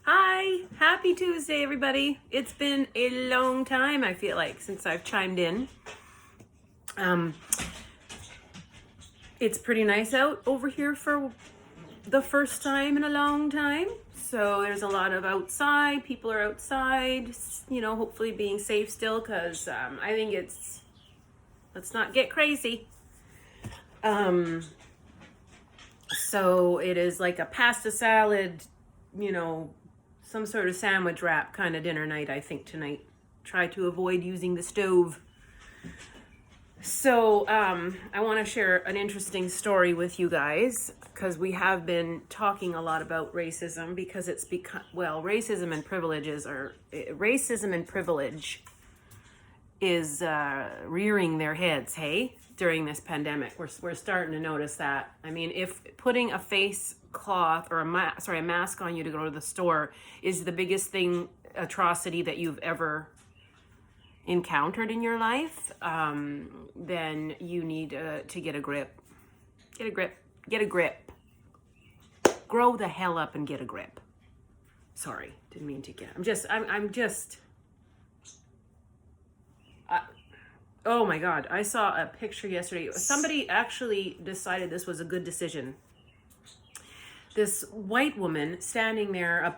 Hi, happy Tuesday, everybody. It's been a long time, I feel like, since I've chimed in. It's pretty nice out over here for the first time in a long time. So there's a lot of outside, people are outside, hopefully being safe still, because I think let's not get crazy. So it is like a pasta salad, some sort of sandwich wrap kind of dinner night, I think, tonight. Try to avoid using the stove. So I want to share an interesting story with you guys, because we have been talking a lot about racism, because it's become, racism and privilege is rearing their heads, hey, during this pandemic. We're starting to notice that. I mean, if putting a face cloth or a mask on you to go to the store is the biggest atrocity that you've ever encountered in your life, then you need to get a grip. Get a grip. Grow the hell up and get a grip. Sorry, didn't mean to get. Oh my God, I saw a picture yesterday. Somebody actually decided this was a good decision. This white woman standing there,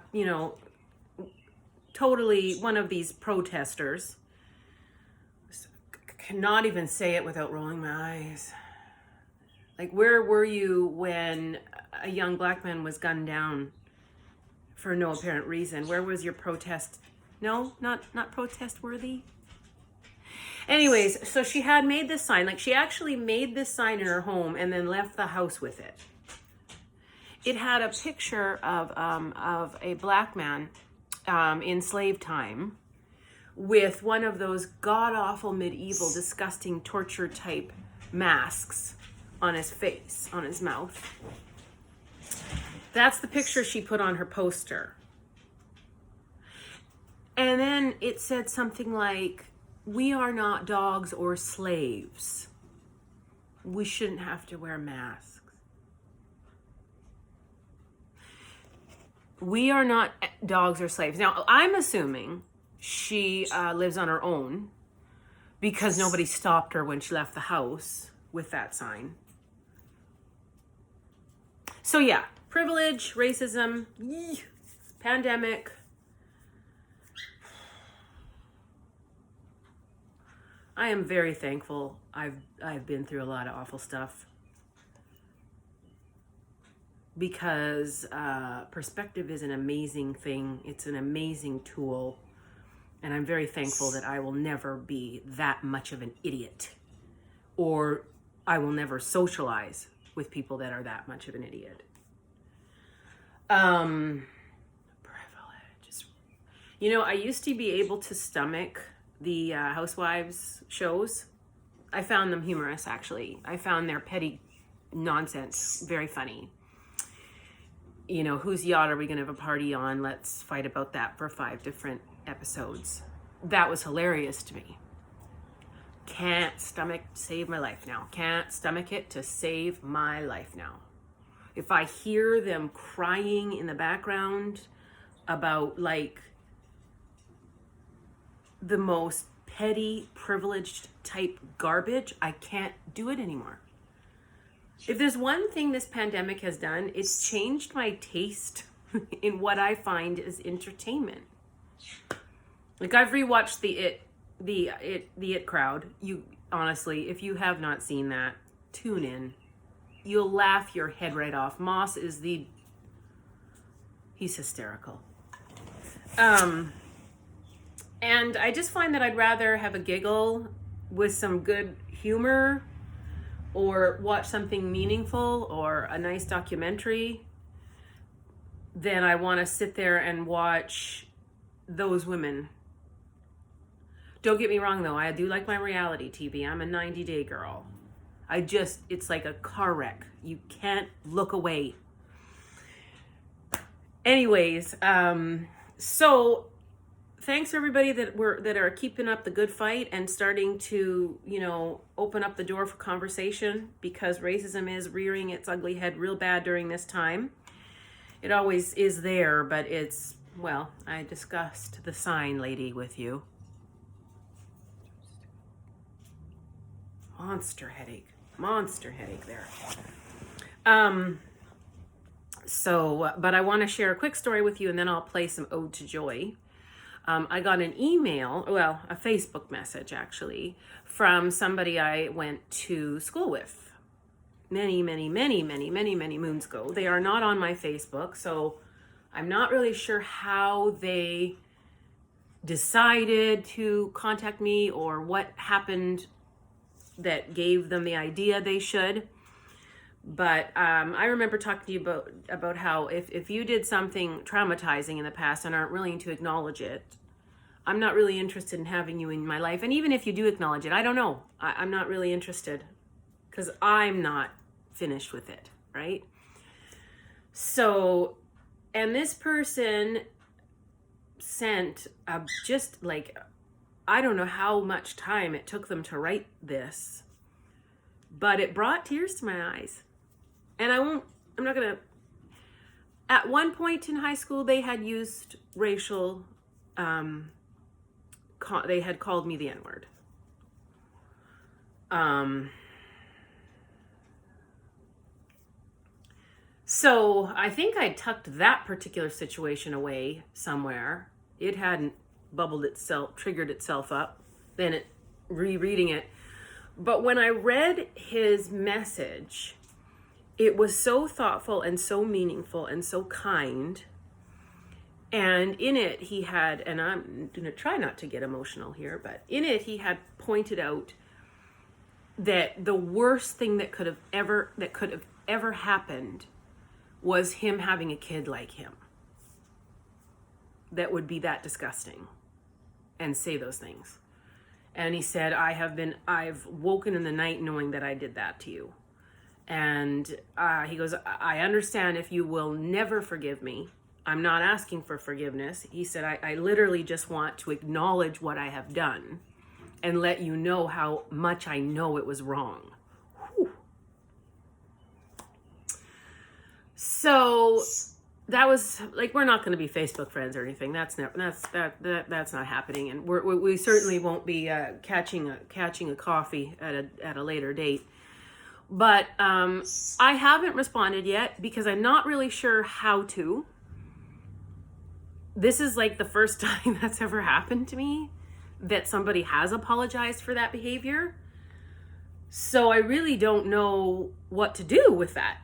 totally one of these protesters. Cannot even say it without rolling my eyes. Like, where were you when a young black man was gunned down for no apparent reason? Where was your protest? No, not protest worthy. Anyways, so she had made this sign. Like, she actually made this sign in her home and then left the house with it. It had a picture of a black man in slave time with one of those god-awful, medieval, disgusting torture-type masks on his face, on his mouth. That's the picture she put on her poster. And then it said something like, "We are not dogs or slaves. We shouldn't have to wear masks." We are not dogs or slaves. Now, I'm assuming she lives on her own, because nobody stopped her when she left the house with that sign. So yeah, privilege, racism, pandemic. I am very thankful. I've been through a lot of awful stuff, because perspective is an amazing thing. It's an amazing tool. And I'm very thankful that I will never be that much of an idiot, or I will never socialize with people that are that much of an idiot. Privilege. I used to be able to stomach the Housewives shows. I found them humorous, actually. I found their petty nonsense very funny. Whose yacht are we going to have a party on? Let's fight about that for 5 different episodes. That was hilarious to me. Can't stomach save my life now. Can't stomach it to save my life now. If I hear them crying in the background about like the most petty, privileged type garbage, I can't do it anymore. If there's one thing this pandemic has done, it's changed my taste in what I find is entertainment. Like, I've rewatched the It Crowd. You honestly, if you have not seen that, tune in. You'll laugh your head right off. Moss is he's hysterical. And I just find that I'd rather have a giggle with some good humor, or watch something meaningful or a nice documentary, than I want to sit there and watch those women. Don't get me wrong, though. I do like my reality TV. I'm a 90-day girl. It's like a car wreck. You can't look away. Anyways, so thanks everybody that are keeping up the good fight and starting to, open up the door for conversation, because racism is rearing its ugly head real bad during this time. It always is there, but it's well, I discussed the sign lady with you. Monster headache there. But I want to share a quick story with you, and then I'll play some Ode to Joy. I got an email, well, a Facebook message actually, from somebody I went to school with many moons ago. They are not on my Facebook, so I'm not really sure how they decided to contact me or what happened that gave them the idea they should. But I remember talking to you about how if you did something traumatizing in the past and aren't willing to acknowledge it, I'm not really interested in having you in my life. And even if you do acknowledge it, I don't know. I'm not really interested because I'm not finished with it, right? So, and this person sent just like, I don't know how much time it took them to write this, but it brought tears to my eyes. And I'm not gonna, at one point in high school, they had used racial, they had called me the N-word. So I think I tucked that particular situation away somewhere. It hadn't triggered itself up, then rereading it. But when I read his message, it was so thoughtful and so meaningful and so kind. And in it he had, and I'm going to try not to get emotional here, but in it he had pointed out that the worst thing that could have ever happened was him having a kid like him that would be that disgusting and say those things. And he said, I've woken in the night knowing that I did that to you. And he goes, I understand if you will never forgive me. I'm not asking for forgiveness. He said, I literally just want to acknowledge what I have done and let you know how much I know it was wrong. Whew. So that was like, we're not going to be Facebook friends or anything. That's not happening. And we certainly won't be catching a coffee at a later date. But I haven't responded yet because I'm not really sure how to. This is like the first time that's ever happened to me, that somebody has apologized for that behavior. So I really don't know what to do with that.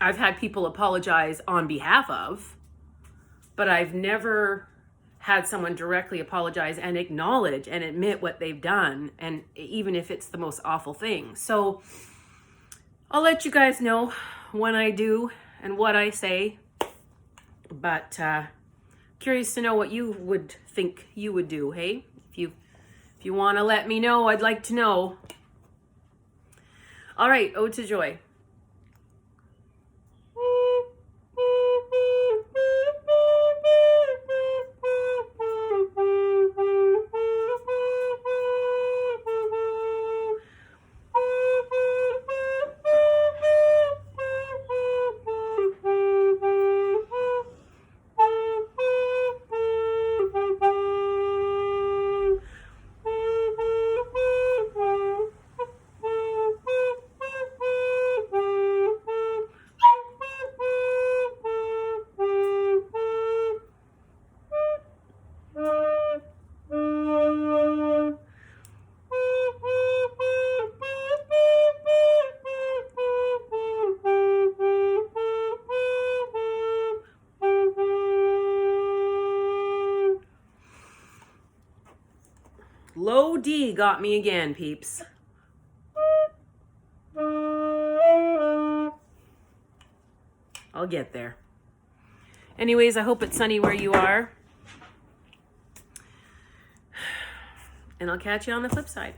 I've had people apologize on behalf of, but I've never had someone directly apologize and acknowledge and admit what they've done, and even if it's the most awful thing. So I'll let you guys know when I do and what I say, but curious to know what you would think you would do, hey? If you want to let me know, I'd like to know. All right, Ode to Joy. Low D got me again, peeps. I'll get there. Anyways, I hope it's sunny where you are. And I'll catch you on the flip side.